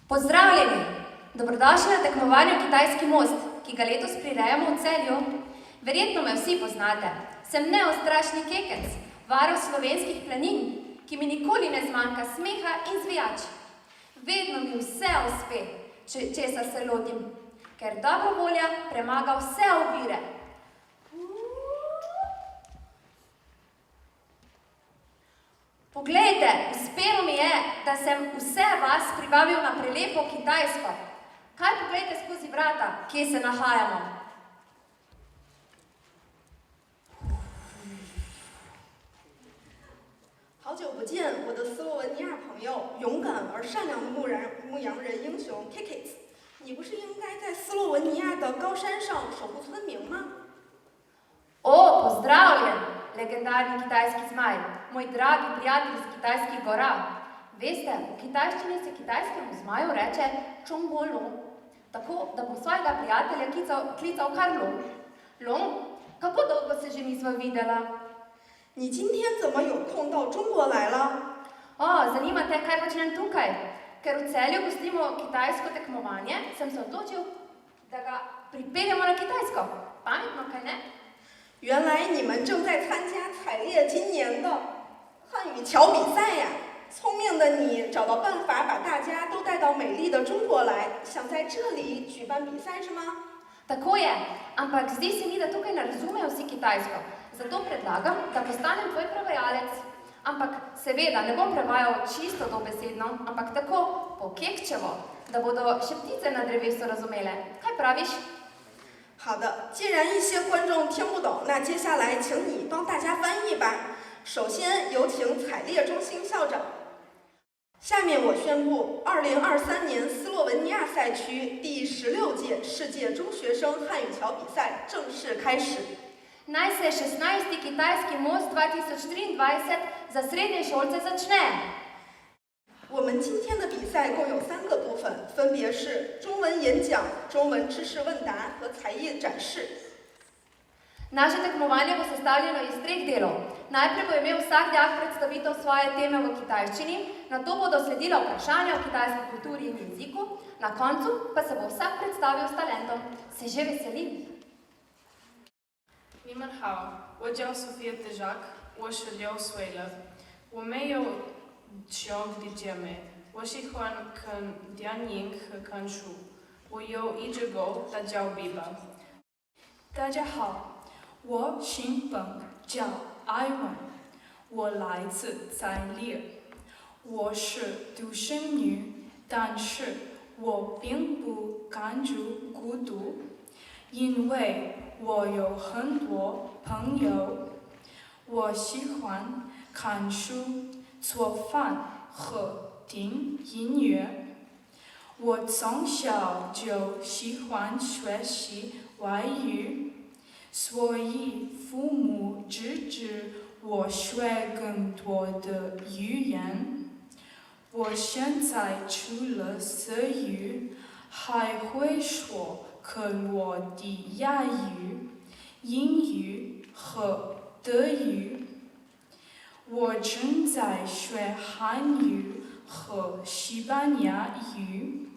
Pozdravljeni! Dobrodošli na tekmovanju Kitajski most, ki ga letos prirejamo v Celju. Verjetno me vsi poznate. Sem neustrašni kekec, varuh slovenskih planin, ki mi nikoli ne zmanjka smeha in zvijač. Vedno mi vse uspe, česa se lotim, ker dobra volja premaga vse ovire. Poglejte, uspelo mi je, da sem vse vas privabil na prelepo Kitajsko. Kaj poglejte skozi vrata, kje se nahajamo? 好久不见，我的斯洛文尼亚朋友，勇敢而善良的牧羊人英雄 Kikit， 你不是应该在斯洛文尼亚的高山上守护村民吗？ Pozdravljen, legendarni kitajski zmaj, moj dragi prijatelj iz kitajskih gora. Veste, v kitajščini se kitajskemu zmaju reče Čongbo Long, tako da bom svojega prijatelja klical kar Long. Long, kako dolgo se že nisva videla? 你今天怎么有空到中国来了？ zanima te, kaj počnem tukaj? Ker v Celju gostimo kitajsko tekmovanje, sem se odločil, da ga pripeljemo na Kitajsko. Pametno, kaj ne? 原来你们正在参加采猎今年的汉语桥比赛呀！聪明的你找到办法把大家都带到美丽的中国来，想在这里举办比赛是吗？ Tako je, ampak zdi se mi, da tukaj ne razumejo vsi kitajsko. Zato predlagam, da postanem tvoj prevajalec. Ampak seveda ne bom prevajal čisto dobesedno, ampak tako pokekčevo, da bodo še ptice na drevesu razumele. Kaj praviš? 好的，既然一些观众听不懂，那接下来请你帮大家翻译吧。首先有请采猎中心校长。下面我宣布，2023年斯洛文尼亚赛区第16届世界中学生汉语桥比赛正式开始。 Naj se 16. Kitajski most 2023 za srednje šolce začne. 我们今天的比赛共有3个部分，分别是中文演讲、中文知识问答和才艺展示。 Naše tekmovanje bo sestavljeno iz 3 delov. Najprej bo imel vsak dijak predstavitev svoje teme v kitajščini, nato bodo sledila vprašanja o kitajski kulturi in jeziku, na koncu pa se bo vsak predstavil s talentom. Se že veselim? 你们好，我叫 Sofia Tejak， 我是6岁了。我没有兄弟姐妹，我喜欢看电影和看书。我有一只狗，它叫 Biba。大家好，我姓本，叫艾文，我来自在列。我是独生女，但是我并不感觉孤独，因为我有很多朋友。我喜欢看书、做饭和听音乐。我从小就喜欢学习外语，所以父母支持我学更多的语言。我现在除了德语，还会说克罗地亚语、英语和德语。我正在学汉语和西班牙语，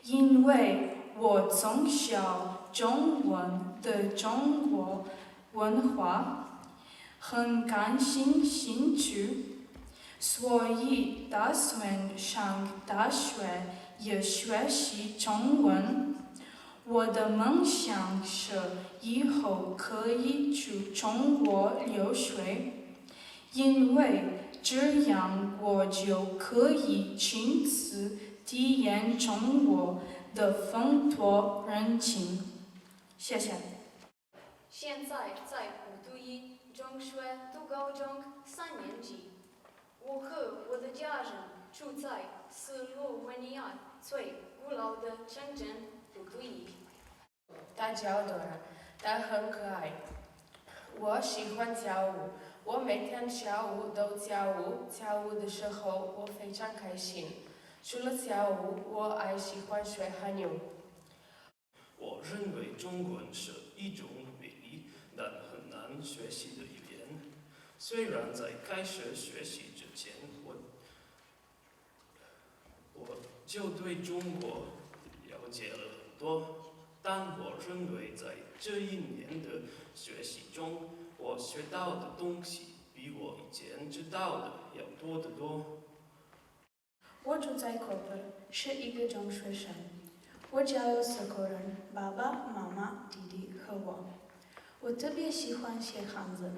因为我从小中文的中国文化很感兴趣，所以打算上大学也学习中文。我的梦想是以后可以去中国留学，因为这样我就可以亲自体验中国的风土人情。谢谢。现在在普渡一中学读高中3年级。我和我的家人住在斯洛文尼亚最古老的城镇普渡一。它叫 Dora， 它很可爱。我喜欢跳舞，我每天下午都跳舞。跳舞的时候我非常开心。除了跳舞，我还喜欢学汉语。我认为中文是一种美丽但很难学习的语言。虽然在开始学习之前，我就对中国了解了很多，但我认为在这一年的学习中，我学到的东西比我以前知道的要多得多。我住在科本，是一个中学生。我家有4个人，爸爸妈妈、弟弟和我。我特别喜欢写汉字，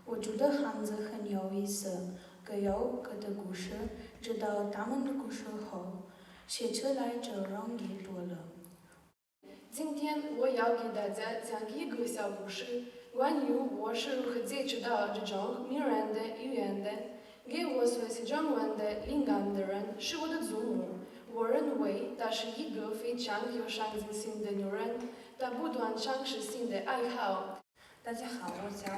我觉得汉字很有意思，各有各的故事，知道他们的故事后，写出来就容易多了。今天我要给大家讲一个小故事，关于我是如何接触到这种迷人的语言的。给我学习中文的灵感的人是我的祖母。我认为她是一个非常有上进心的女人，她不断尝试新的爱好。大家好，我叫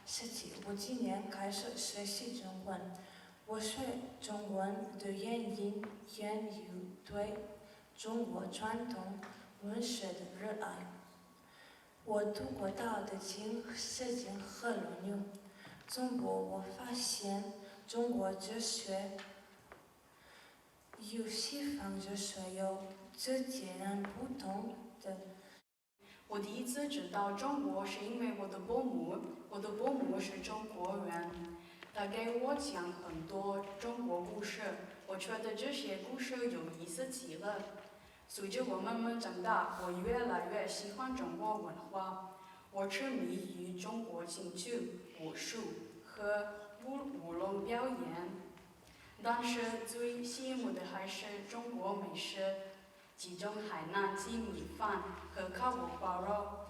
17，我今年开始学习中文。我学中文的原因源于对中国传统文学的热爱。我读过他的经《诗经》和《论语》，通过我发现中国哲学与西方哲学有着截然不同的。我第一次知道中国是因为我的伯母，我的伯母是中国人，她给我讲很多中国故事，我觉得这些故事有意思极了。随着我慢慢长大，我越来越喜欢中国文化，我痴迷于中国京剧、武术和舞龙表演，但是最吸引我的还是中国美食，其中海南鸡米饭和烤五花肉。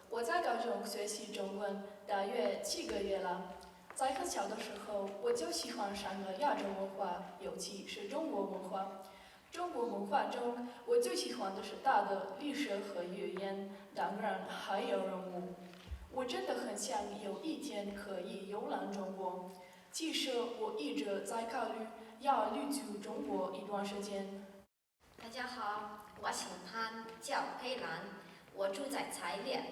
我在高中学习中文大约7个月了。在很小的时候，我就喜欢上了亚洲文化，尤其是中国文化。中国文化中，我最喜欢的是它的历史和语言，当然还有人物。我真的很想有一天可以游览中国。其实我一直在考虑要旅居中国一段时间。大家好，我姓潘，叫佩兰，我住在采烈。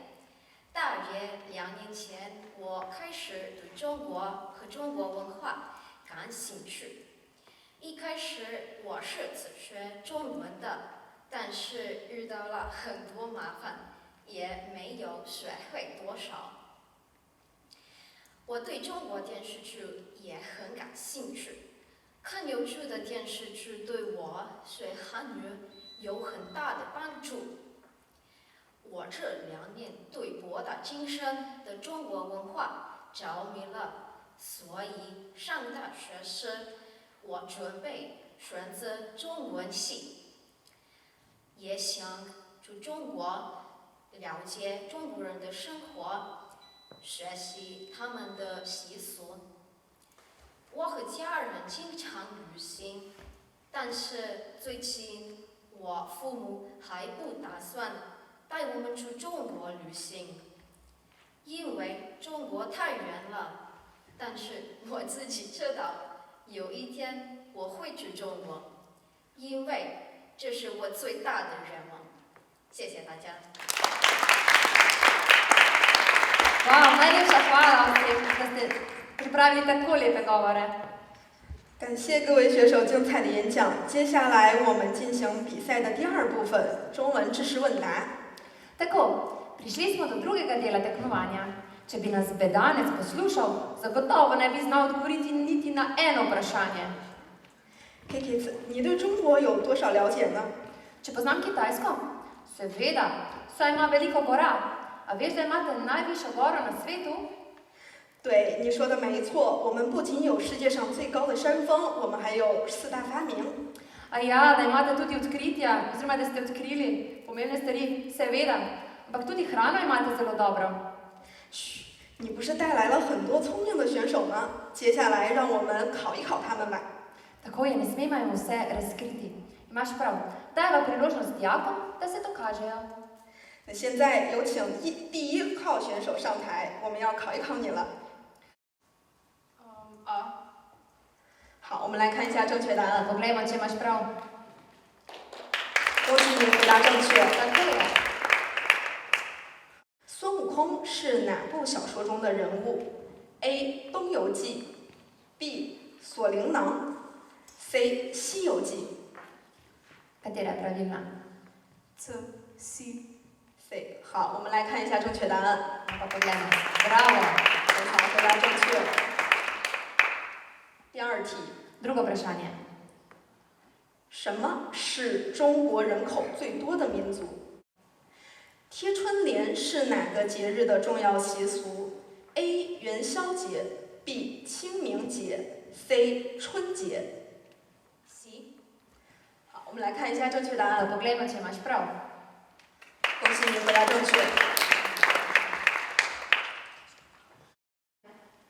大约2年前，我开始对中国和中国文化感兴趣。一开始我是自学中文的，但是遇到了很多麻烦，也没有学会多少。我对中国电视剧也很感兴趣，看有趣的电视剧对我学汉语有很大的帮助。我这2年对博大精深的中国文化着迷了，所以上大学时我准备选择中文系，也想去中国了解中国人的生活，学习他们的习俗。我和家人经常旅行，但是最近我父母还不打算带我们去中国旅行，因为中国太远了。但是我自己知道，有一天我会去中国，因为这是我最大的愿望。谢谢大家。Wow, najlepša hvala vsem, da ste pripravili tako lepe govore. 感谢各位选手精彩的演讲。接下来我们进行比赛的第2部分，中文知识问答。 Tako, prišli smo do drugega dela tekmovanja. Če bi nas Bedanec poslušal, zagotovo ne bi znal odgovoriti niti na eno vprašanje. Kikic, 你对中国有多少了解呢？ Če poznam Kitajsko? Seveda, saj ima veliko gora. A veš, da imate najvišjo goro na svetu? 对，你说的没错，我们不仅有世界上最高的山峰，我们还有4大发明。 A ja, da imate tudi odkritja, oziroma da ste odkrili pomembne stvari, seveda. Ampak tudi hrano imate zelo dobro. 嘘，你不是带来了很多聪明的选手吗？接下来让我们考一考他们吧。 Tako je, ne smemo jim vse razkriti. Imaš prav, dajva priložnost dijakom, da se dokažejo. 那现在有请第1号选手上台，我们要考一考你了。好，我们来看一下正确答案。 Poglejmo, če imaš prav. 恭喜你回答正确。 Tako je. 孙悟空是哪部小说中的人物 ？A. 东游记 B. 锁灵囊 C. 西游记。Katera je pravilna? C, C. C。好，我们来看一下正确答案。 Pa poglejmo. Bravo. 很好，回答正确。第二题， Drugo vprašanje. 什么是中国人口最多的民族？贴春联是哪个节日的重要习俗 ？A. 元宵节 B. 清明节 C. 春节。 C。好，我们来看一下正确答 Pa 案。 poglejmo, če imaš prav. 恭喜你回答正确。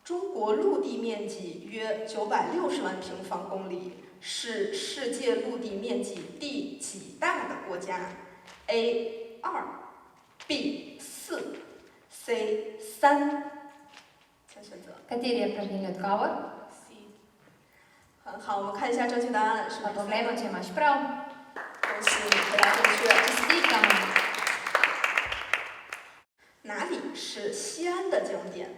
中国陆地面积约960万平方公里，是世界陆地面积第几大的国家 ？A. 2 B. 4 C. 3。请选择。 Kateri je pravilni odgovor? C。很好，我们看一下正确答案是 Pa 不是 poglejmo, če imaš prav. 恭喜你回答正确。 Čestitam. 哪里是西安的景点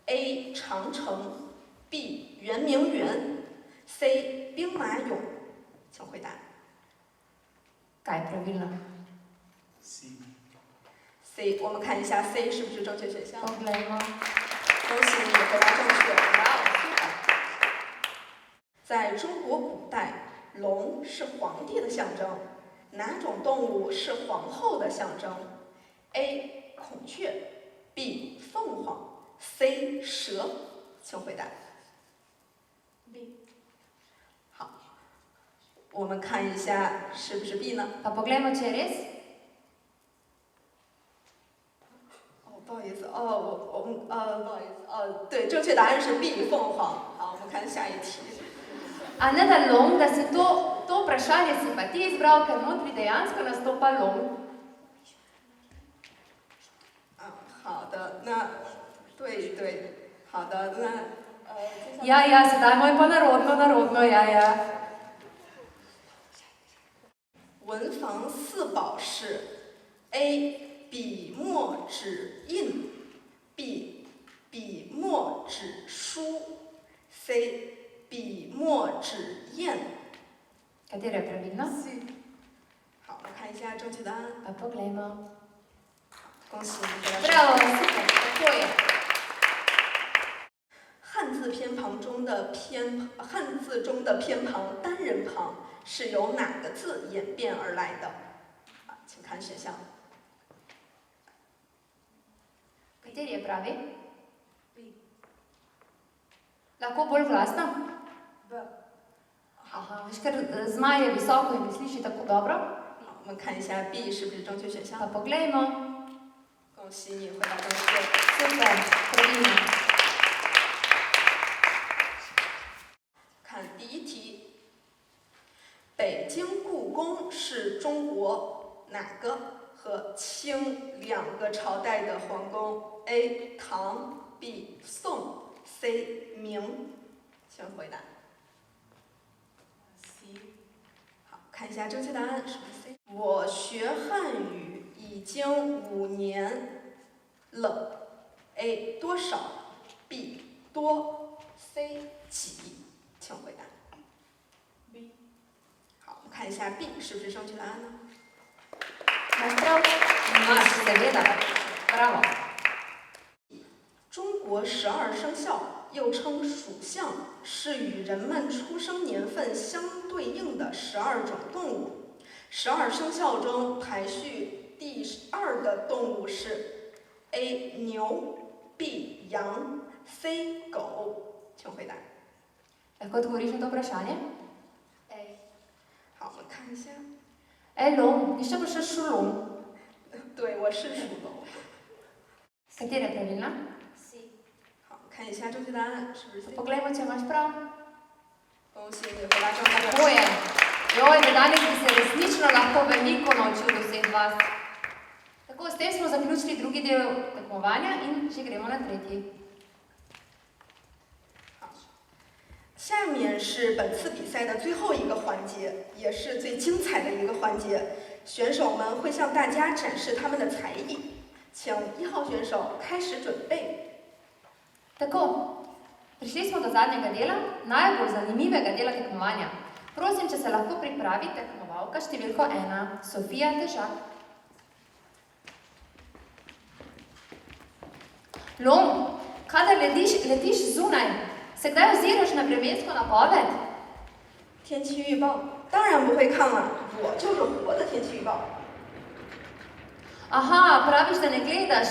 ？A. 长城 B. 圆明园 C. 兵马俑，请回答。 Kaj je pravilno? C。 C， 我们看一下 C 是不是正确选项？ Poglejmo. 恭喜你回答正确。在中国古代，龙是皇帝的象征，哪种动物是皇后的象征 ？A. 孔雀 B. 凤凰 C. 蛇，请回答。 B。 好，我们看一下是不是 B 呢？ Pa poglejmo, če je res. 哦，不好意思，不好意思，对，正确答案是 B. 凤凰。好，我们看下一题。 A ne da long, da si to vprašanje si pa ti izbral, ker notri dejansko nastopa long. 好的，那对，好的，那Ja, sedaj moj pa narodno, ja. 文房四宝是 A. 笔墨纸印 B. 笔墨纸书 C. 笔墨纸砚。 Katera je pravilna? 好，我们看一下正确答案。 Pa poglejmo. 恭喜你回答正确。 Bravo, super, tako je. 汉字中的偏旁单人旁是由哪个字演变而来的？请看选项。 Kateri je pravi? B。 Lahko bolj glasno? B。 Aha, veš, ker zmaj je visoko in ne sliši tako dobro. 好，我们看一下 B 是不是正确选项。 Pa poglejmo. 恭喜你回答正确。 Super, pravilno. 看第一题，北京故宫是中国哪个和清两个朝代的皇宫 ？A. 唐 B. 宋 C. 明，请回答。 C。 好，看一下正确答案是不是 C？ 我学汉语已经5年了。A. 多少 B. 多 C. 几，请回答。 B。 好，我们看一下 B 是不是正确答案呢？ Imaš prav? Imaš, seveda. Bravo. 中国12生肖又称属相，是与人们出生年份相对应的12种动物。12生肖中排序第2的动物是 A. 牛 B. 羊 C. 狗，请回答。 Lahko odgovoriš na to vprašanje? A。 好，我们看一下。 Ej, long, ni še bo še šulong. 对，我是属狗。 Katera je pravilna? C。 好，看一下正确答案是不是 C？ Poglejmo, če imaš prav. 恭喜你回答正确。 Tako je. Joj, danes bi se resnično lahko veliko naučil od vseh vas. Tako, s tem smo zaključili drugi del tekmovanja in že gremo na tretji. 下面是本次比赛的最后一个环节，也是最精彩的一个环节。选手们会向大家展示他们的才艺，请1号选手开始准备。 Tako, prišli smo do zadnjega dela, najbolj zanimivega dela tekmovanja. Prosim, če se lahko pripravite k tekmovalka številko 1, Sofija Težak. Long, kadar letiš zunaj, se kdaj oziraš na vremensko napoved? 天气预报当然不会看了，我就是活的天气预报。 Aha, praviš, da ne gledaš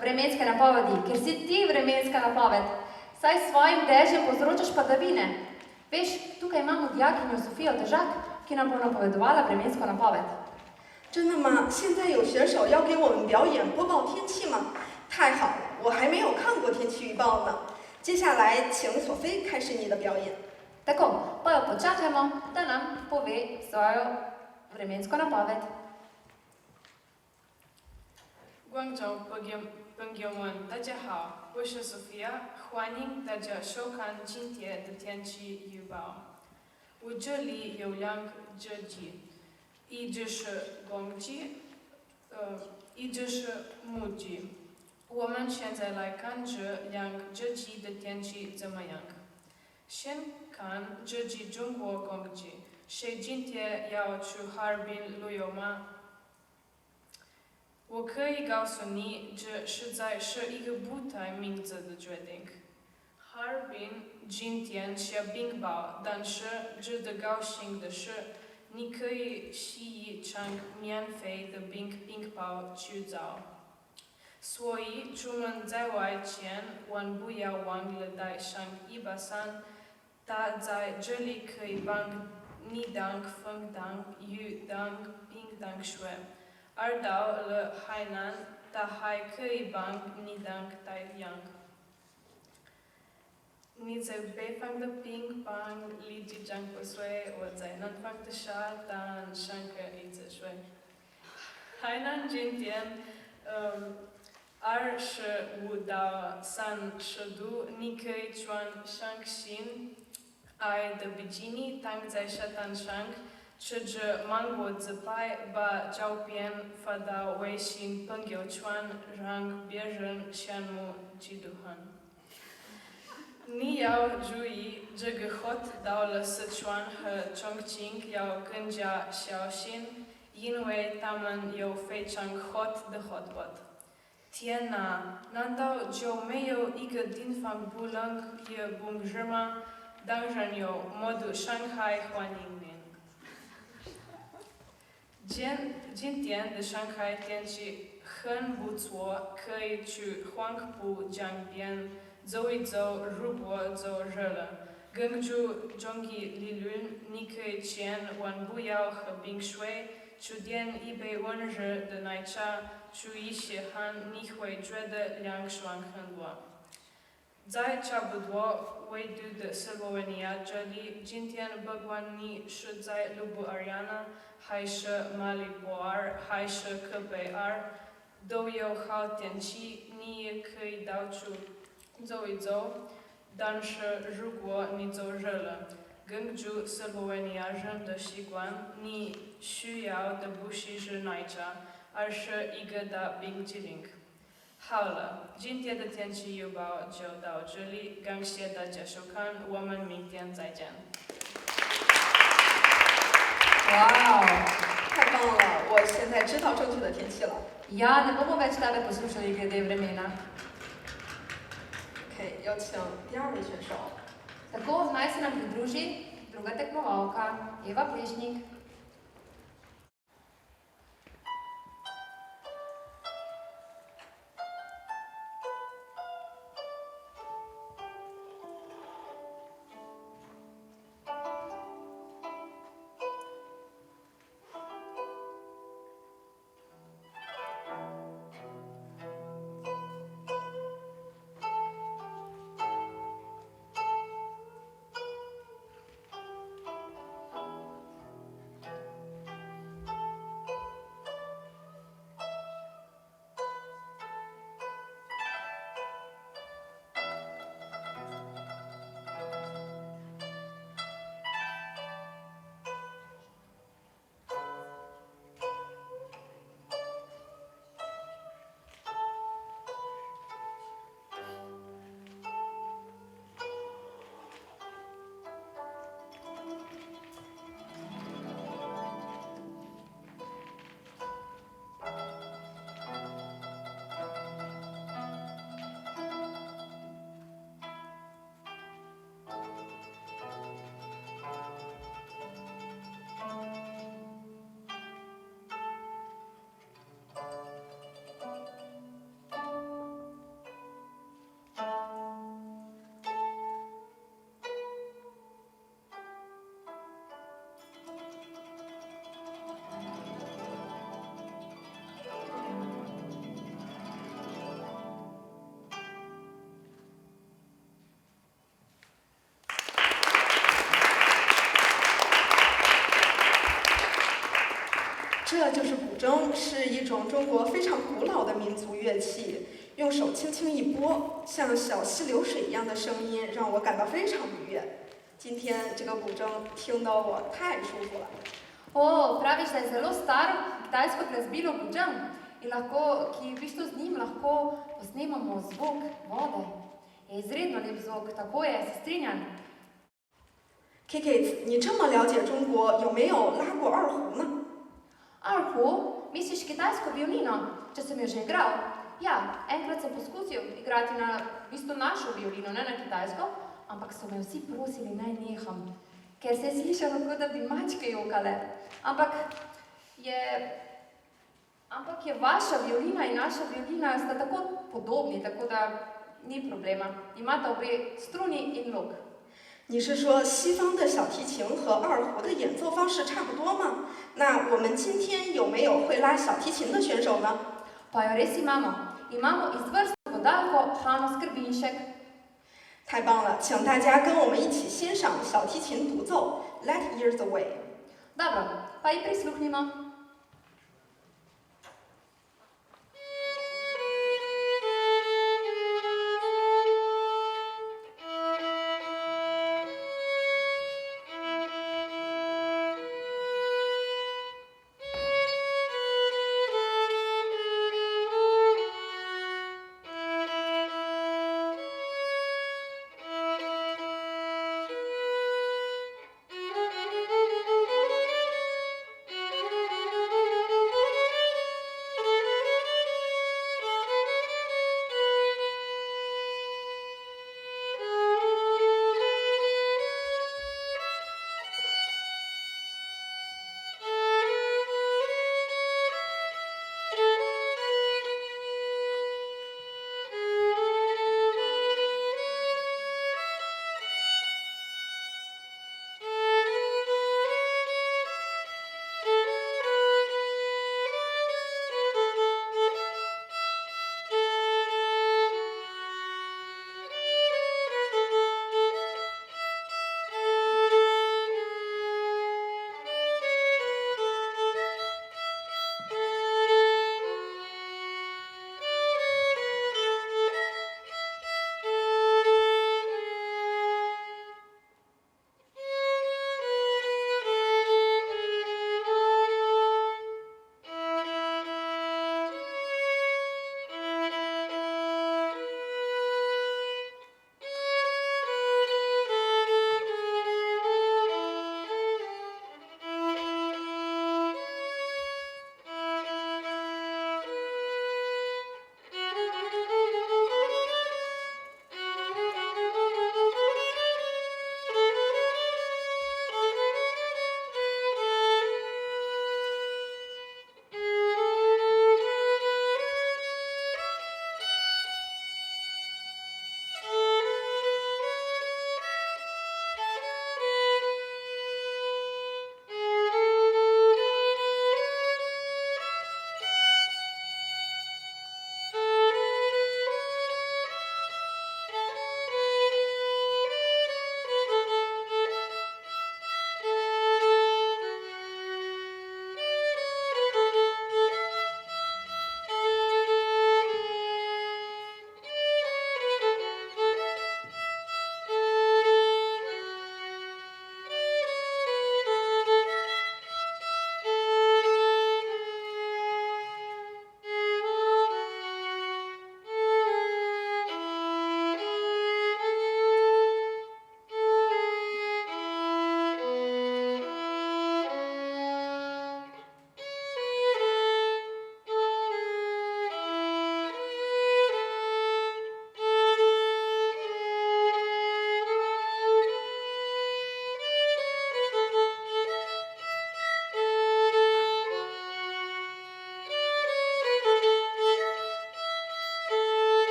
vremenske napovedi, ker si ti vremenska napoved. Saj s svojim dežjem povzročaš padavine. Veš, tukaj imamo dijakinjo Sofijo Težak, ki nam bo napovedovala vremensko napoved. 真的吗？现在有选手要给我们表演播报天气吗？太好了，我还没有看过天气预报呢。接下来，请索菲开始你的表演。 Tako, pa jo počakajmo, da nam pove svojo vremensko napoved. 观众朋友们，大家好，我是 Sophia， 欢迎大家收看今天的天气预报。我这里有2个折机，一只是公鸡，一只是母鸡。我们现在来看这2个折机的天气怎么样？先看这只中国公鸡，谁今天要去哈尔滨旅游吗？ 我可以告诉你，这实在是一个不太明智的决定。哈尔滨今天下冰雹，但是值得高兴的是，你可以洗一场免费的冰雹去澡。所以出门在外前，万不要忘了带上一把伞。它在这里可以帮你挡风挡雨挡冰挡雪。 而到了海南，它还可以帮你挡太阳。你在北方的冰棒里即将破碎，我在南方的沙滩上可以自睡。海南今天25到30度，你可以穿上新爱的比基尼躺在沙滩上。 吃着芒果自拍，把照片发到微信朋友圈，让别人羡慕嫉妒恨。你要注意，这个 hot 到了四川和重庆要更加小心，因为他们有非常 hot 的 hotpot。天哪，难道就没有一个地方不冷也不热吗？当然有，魔都上海欢迎您。 今天的上海天气很不错，可以去黄浦江边走一走。如果走热了，根据中医理论，你可以千万不要喝冰水，去点一杯温热的奶茶，出一些汗，你会觉得凉爽很多。在差不多纬度的斯洛文尼亚这里，今天不管你是在卢布尔雅纳。 还是马里波尔，还是科贝尔，都有好天气，你也可以到处走一走。但是如果你走热了，根据斯洛文尼亚人的习惯，你需要的不是奶茶，而是一个大冰淇淋。好了，今天的天气预报就到这里，感谢大家收看，我们明天再见。 Wow. 太棒了！我现在知道正确的天气了。 Ja, ne bomo več tebe poslušali glede vremena. OK，有请第2位选手。 Tako, naj se nam pridruži druga tekmovalka, Eva Plešnik. 就是古筝，是一种中国非常古老的民族乐器。用手轻轻一拨，像小溪流水一样的声音，让我感到非常愉悦。今天这个古筝听得我太舒服了。O, praviš, da je zelo staro kitajsko glasbilo budžang in ki v bistvu z njim lahko posnemamo zvok vode. Je izredno lep zvok, tako je, se strinjam. Kiki， 你这么了解中国，有没有拉过二胡呢？ 二胡? Misliš kitajsko violino? Če sem jo že igral? Ja, enkrat sem poskusil igrati na v bistvu našo violino, ne na kitajsko, ampak so me vsi prosili, naj neham, ker se je slišalo, kot da bi mačke jokale. Ampak je vaša violina in naša violina sta tako podobni, tako da ni problema. Imata obe struni in lok. 你是说西方的小提琴和二胡的演奏方式差不多吗？那我们今天有没有会拉小提琴的选手呢？ Pa jo res imamo. Imamo izvrstno godalko Hano Skrbinšek. 太棒了，请大家跟我们一起欣赏小提琴独奏《Light Years Away》。 Dobro, pa ji prisluhnimo.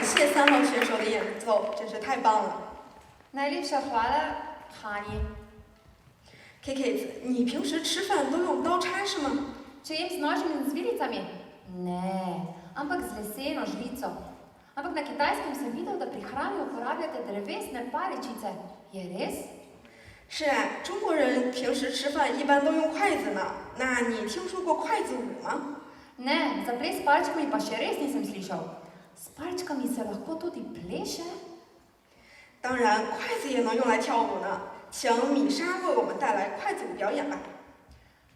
谢3号选手的演奏，真是太棒了。 Najlepša hvala, Hani. Kiki， 你平时吃饭都用刀叉是吗？ Če jem z nožem in z vilicami? Ne, ampak z leseno žlico. Ampak na Kitajskem sem videl, da pri hrani uporabljate drevesne paličice. Je res? 是啊，中国人平时吃饭一般都用筷子呢。那你听说过筷子舞吗？ Ne, za ples s palčkami pa še res nisem slišal. S palčkami se lahko tudi pleše? 当然，筷子也能用来跳舞呢。请米莎为我们带来筷子舞表演吧。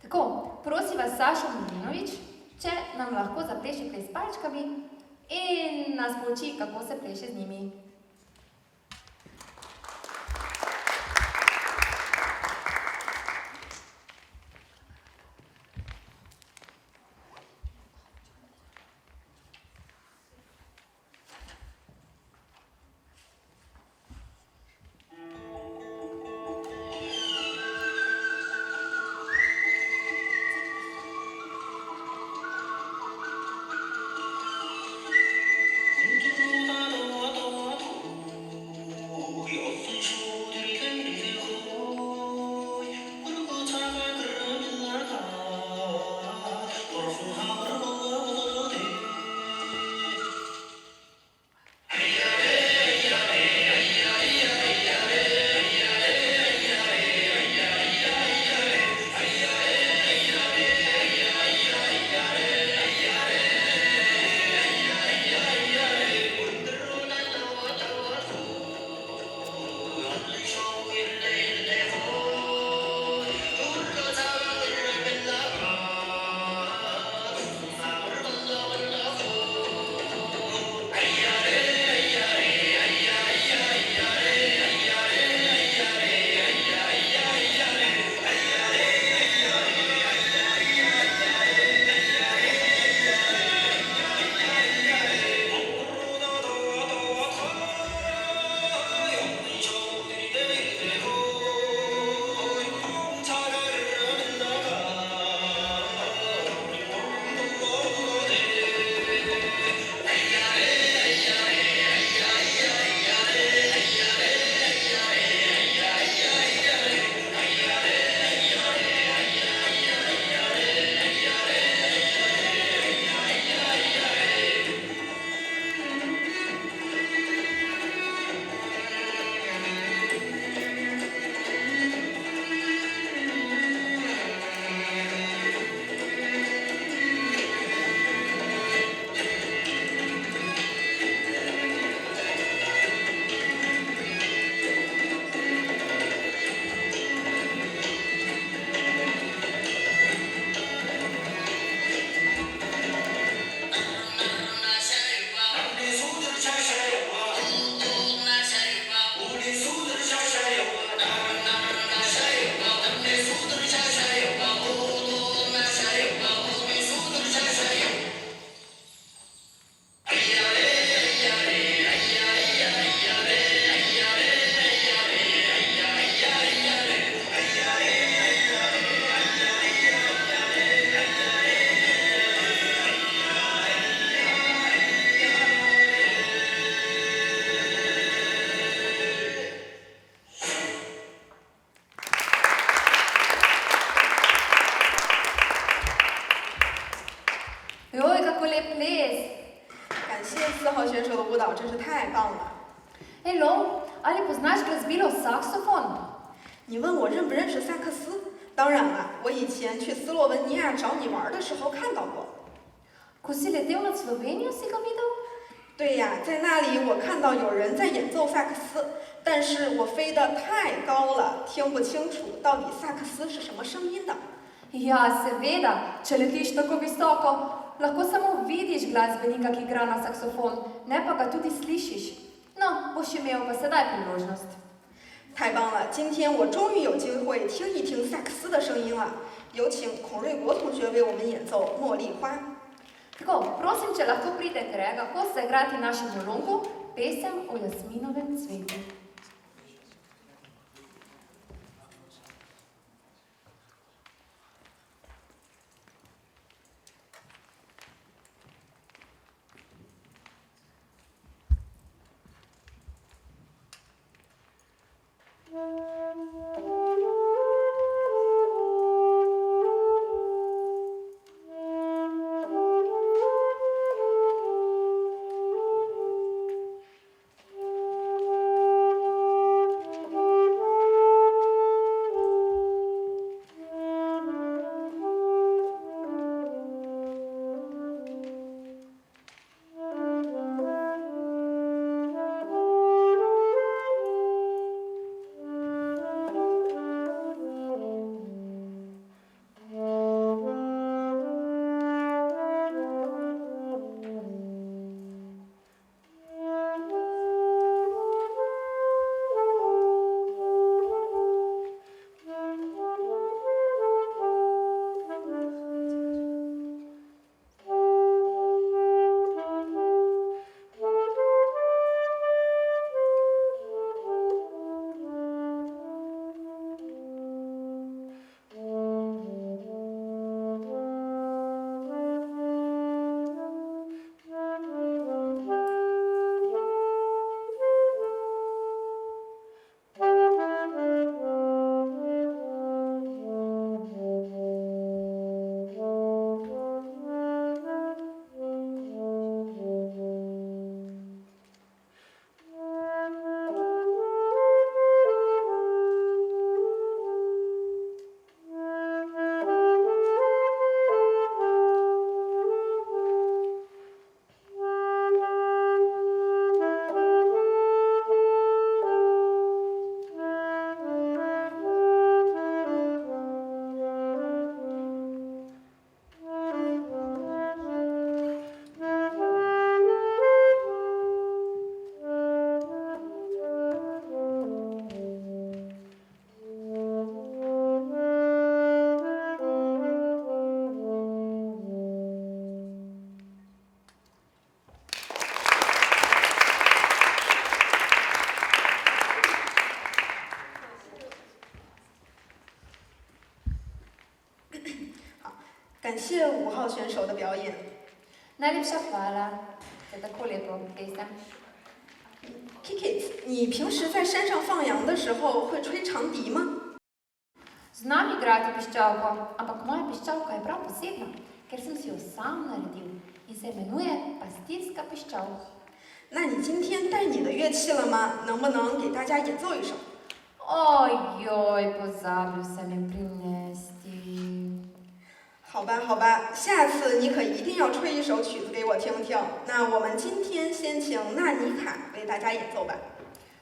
Tako, prosiva Sašo Milinović, če nam lahko zapleše ples s palčkami in nas pouči, kako se pleše z njimi. Joj, kako lep ples! 感谢4号选手的舞蹈，真是太棒了。 Hello, ali poznaš glasbilo saksofon? 你问我认不认识萨克斯？当然了，我以前去斯洛文尼亚找你玩的时候看到过。 Ko si letel nad Slovenijo, si ga videl? 对呀，在那里我看到有人在演奏萨克斯，但是我飞得太高了，听不清楚到底萨克斯是什么声音的。 Ja, seveda, če letiš tako visoko, lahko samo vidiš glasbenika, ki igra na saksofon, ne pa ga tudi slišiš. No, boš imel pa sedaj priložnost. 太棒了，今天我终于有机会听一听萨克斯的声音了。有请孔瑞国同学为我们演奏《茉莉花》。 Tako, prosim, če lahko pride Grega Kos zaigrati našemu longu pesem o jasminovem cvetu. 谢5号选手的表演。 Najlepša hvala za tako lepo pesem. Kikit， 你平时在山上放羊的时候会吹长笛吗？ Znam igrati piščalko, ampak moja piščalka je prav posebna, ker sem si jo sam naredil in se imenuje pastirska piščalka. 那你今天带你的乐器了吗？能不能给大家演奏一首？ Ojoj, pozabil sem jo prinesti. 好吧，好吧，下次你可一定要吹一首曲子给我听听。那我们今天先请纳尼卡为大家演奏吧。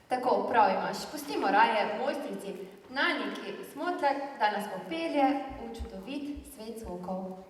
Tako, prav imaš. Pustimo raje mojstrici Naniki Smotek, da nas popelje v čudovit svet zvokov.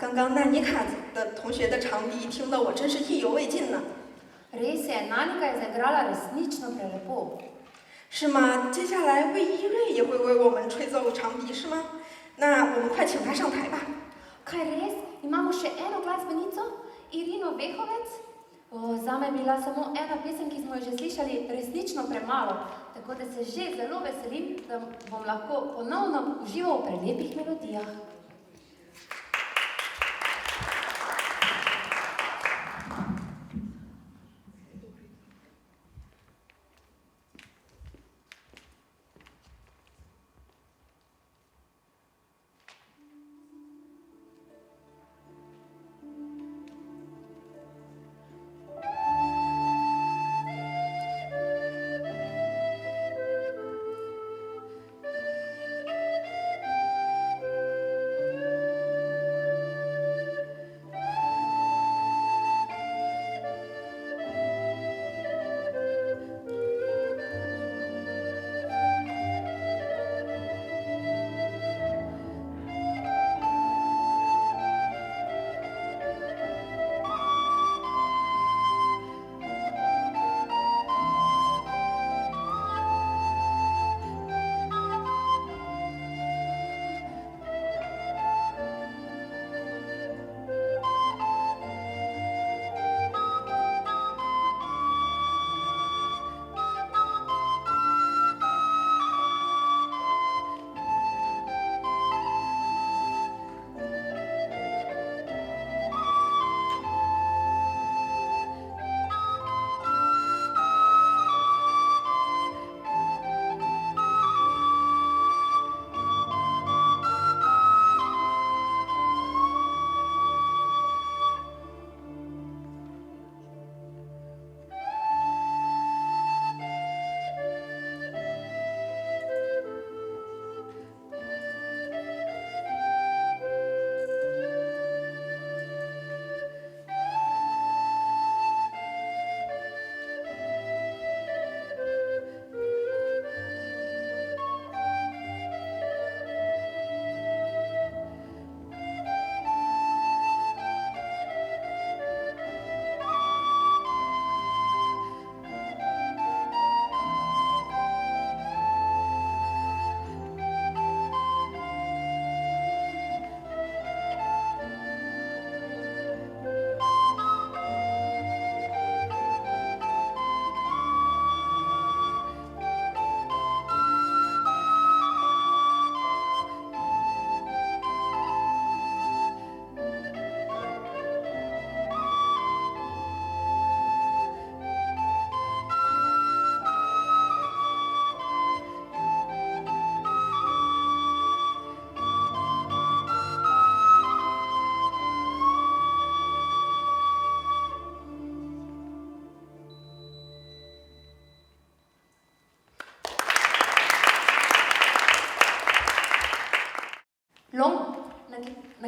刚刚纳尼卡的同学的长笛听得我真是意犹未尽呢。 Res je, Nanika je zaigrala resnično prelepo. 是吗？接下来魏一瑞也会为我们吹奏长笛，是吗？那我们快请他上台吧。 Kaj res? Imamo še eno glasbenico? Irino Vehovec? Zame je bila samo ena pesem, ki smo jo že slišali, resnično premalo. Tako da se že zelo veselim, da bom lahko ponovno užival v prelepih melodijah.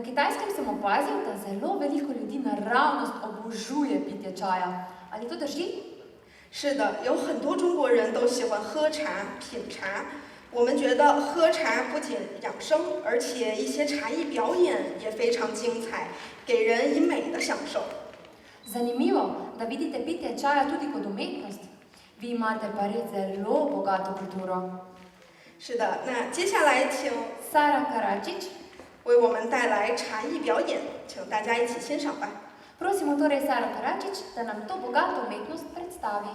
Na Kitajskem sem opazil, da zelo veliko ljudi naravnost obožuje pitje čaja. Ali to drži?是的，有很多中国人都喜欢喝茶、品茶。我们觉得喝茶不仅养生，而且一些茶艺表演也非常精彩，给人以美的享受。 Zanimivo, da vidite pitje čaja tudi kot umetnost. Vi imate pa res zelo bogato kulturo. 是的，那接下来请 Sara Karačić, 为我们带来茶艺表演，请大家一起欣赏吧。 prosimo torej Saro Karačić, da nam to bogato umetnost predstavi.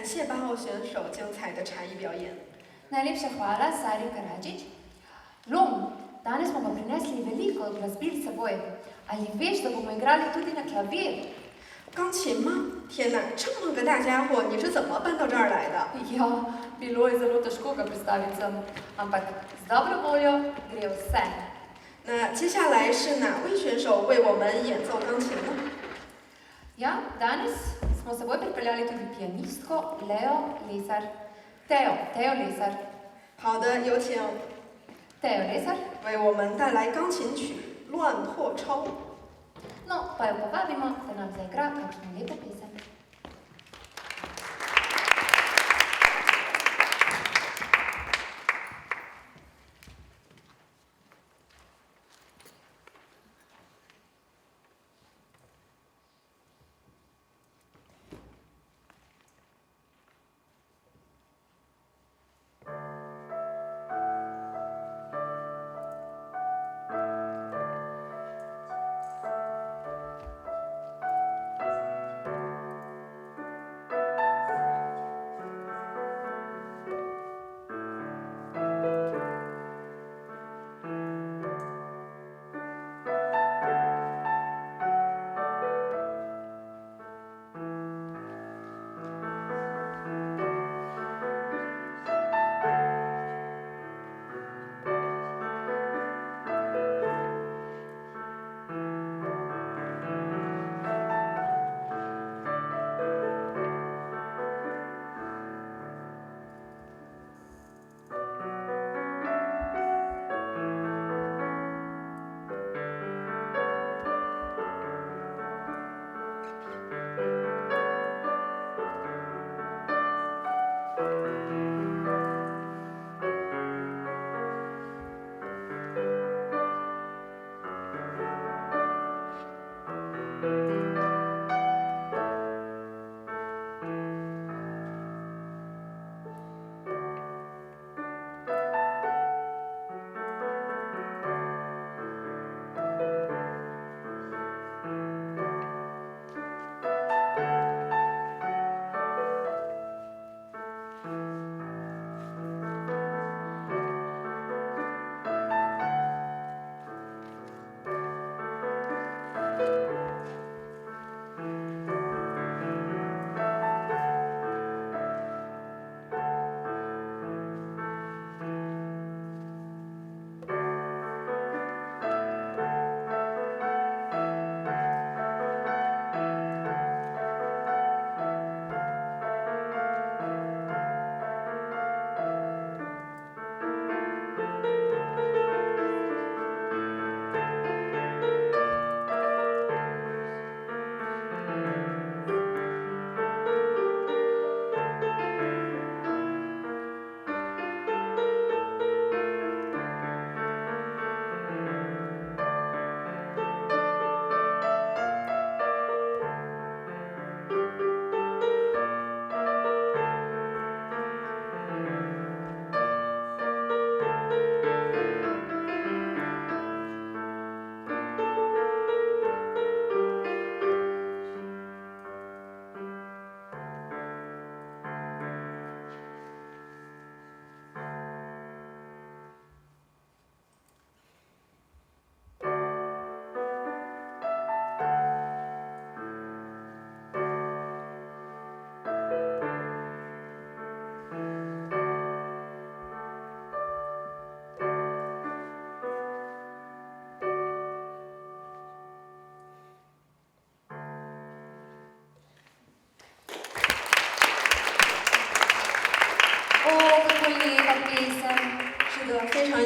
感谢8号选手精彩的茶艺表演。 Najlepša hvala, Sari Karadžič. Lom, danes smo pa prinesli veliko glasbil s seboj. Ali veš, da bomo igrali tudi na klavir? 钢琴吗？天哪，这么个大家伙，你是怎么搬到这儿来的？ Ja, bilo je zelo težko ga pristaviti sem, ampak z dobro voljo gre vse. 那接下来是哪位选手为我们演奏钢琴呢？ Ja, danes smo s seboj pripeljali tudi pianistko Teo Lesar. 好的，有请 Teo Lesar. 为我们带来钢琴曲《乱破抄》。 No, pa jo povabimo, da nam zaigra kakšno lepo pesem.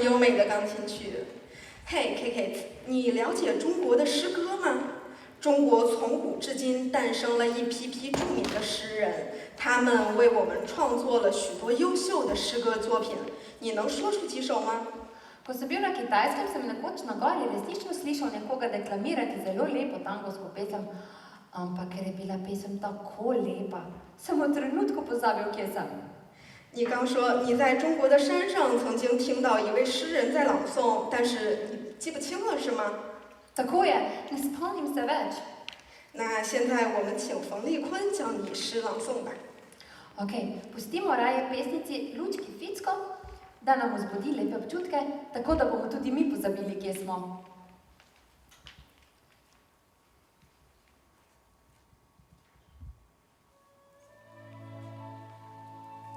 优美的钢琴曲。嘿 ，Kiki， 你了解中国的诗歌吗？中国从古至今诞生了一批批著名的诗人，他们为我们创作了许多优秀的诗歌作品。你能说出几首吗？ Ko sem bil na Kitajskem, sem nekoč na gori resnično slišal nekoga deklamirati zelo lepo tangovsko pesem, ampak ker je bila pesem tako lepa, sem v trenutku pozabil, kje sem. 你刚说你在中国的山上曾经听到一位诗人在朗诵，但是你记不清了，是吗？ Tako je, ne spomnim se več. 那现在我们请冯丽坤教你诗朗诵吧。Ok, pustimo raje pesnici Lučki Ficko, da nam vzbudi lepe občutke, tako da bomo tudi mi pozabili, kje smo.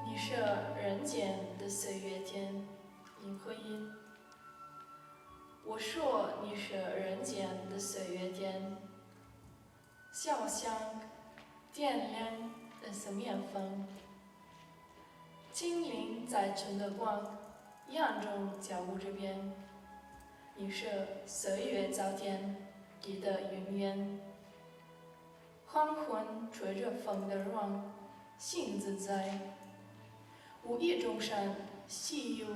你是人间的岁月天，林徽因。我说你是人间的岁月天，小香点亮的是面粉，精灵在春的光，眼中交舞这边。你是岁月早点滴的云烟，黄昏吹着风的软，心自在。无意中山细雨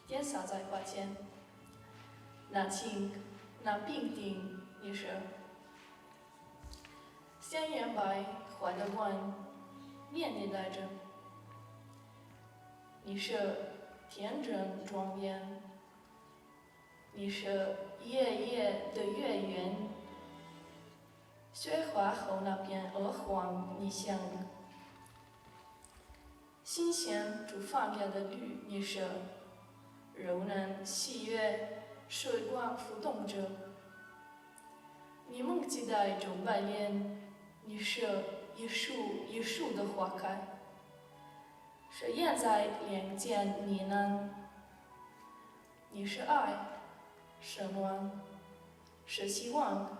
点洒在花间，那情那冰定你是鲜艳白怀的关，念念带着。你是天真庄严，你是夜夜的月圆，雪花后那片鹅黄你像。新鲜煮放芽的绿，你是柔嫩喜悦，水光浮动着。你梦期待中白莲，你是一树一树的花开，是燕在脸间呢喃。你是爱，是暖，是希望，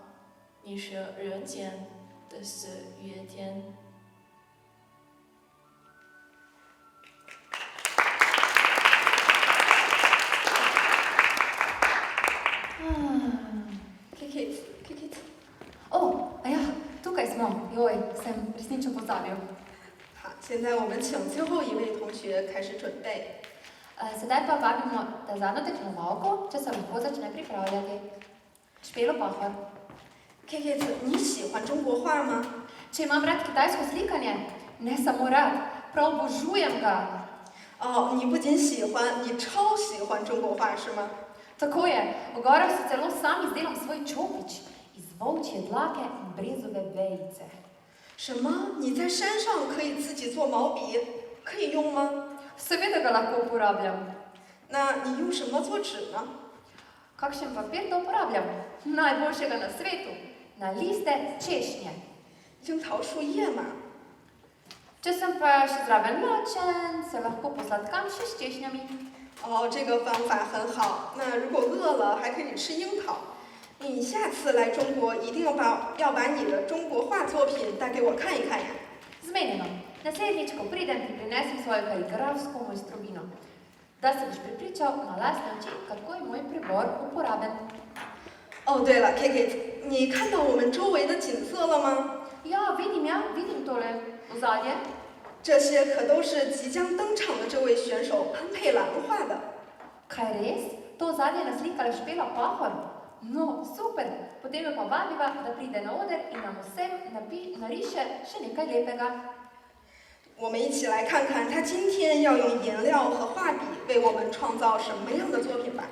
你是人间的岁月天。Kikit. Oh, ja, tukaj smo. Joj, sem resnično pozabil. 好，现在我们请最后一位同学开始准备。Sedaj pa vabimo ta zadnjo tekmovalko, če se lahko začne pripravljati. Špelo Pahor. Kikit, 你喜欢中国画吗？ Če imam rad kitajsko slikanje? Ne samo rad, prav obožujem ga. 哦，你不仅喜欢，你超喜欢中国画是吗？ Tako je, v gorah si celo sam izdelam svoj čopič iz volčje dlake in brezove vejice. 什么？你在山上可以自己做毛笔，可以用吗？ Seveda ga lahko uporabljam. 那你用什么做纸呢？ Kakšen papir to uporabljam? Najboljšega na svetu. Na liste češnje. 樱桃树叶嘛。 Če sem pa še zraven lačen, se lahko posladkam še s češnjami. 哦，这个方法很好。那如果饿了，还可以吃樱桃。你下次来中国，一定要把你的中国画作品带给我看一看呀。 Zmenjeno. Naslednjič, ko pridem, ti prinesem svojo kaligrafsko mojstrovino. Da se boš prepričal na lastne oči, kako je moj pribor uporaben. 哦，对了 ，Kikit， 你看到我们周围的景色了吗？ Ja, vidim tole ozadje. 这些可都是即将登场的这位选手潘佩兰画的。 Kaj res? To ozadje je naslikala Špela Pahor? No, super. Potem jo pa vabiva, da pride na oder in nam vsem nariše še nekaj lepega. 我们一起来看看他今天要用颜料和画笔为我们创造什么样的作品吧。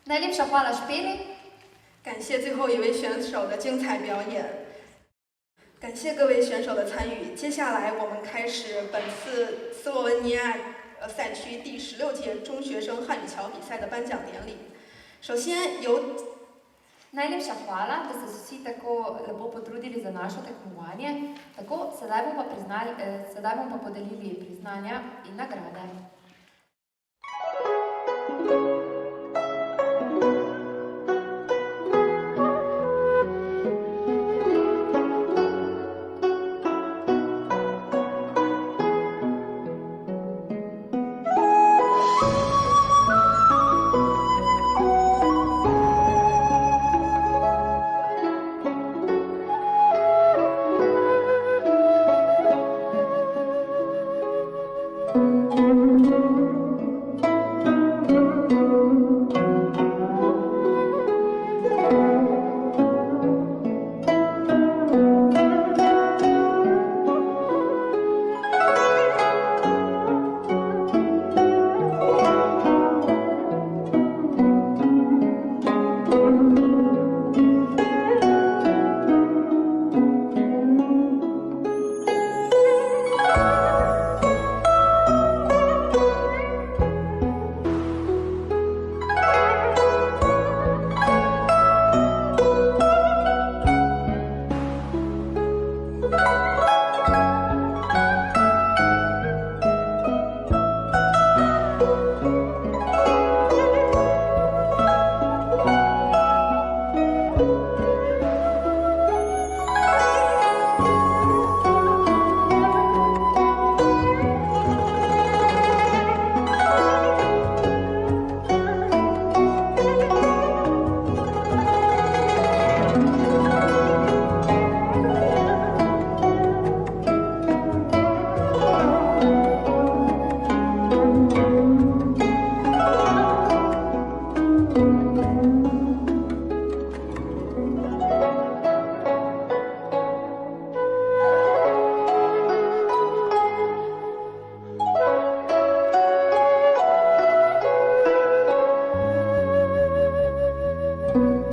Najlepša hvala Špeli.感谢最后一位选手的精彩表演，感谢各位选手的参与。接下来我们开始本次斯洛文尼亚赛区第16届中学生汉语桥比赛的颁奖典礼。首先由 Najlepša hvala, da ste se vsi tako lepo potrudili za našo tekmovanje. Tako, sedaj bomo pa podelili priznanja in nagrade.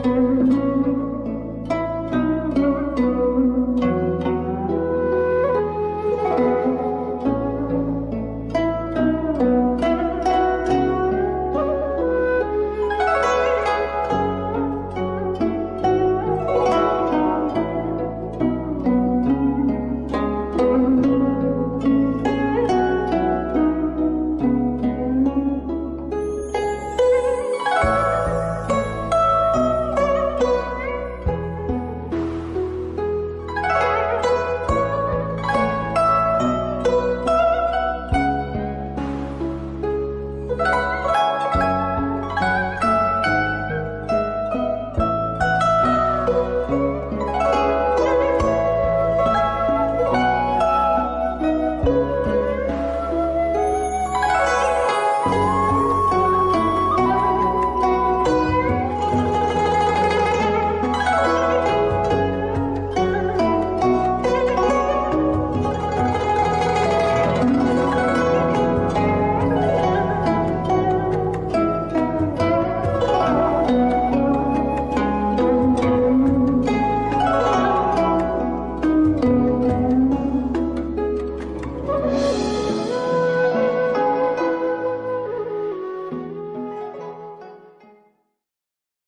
Thank you.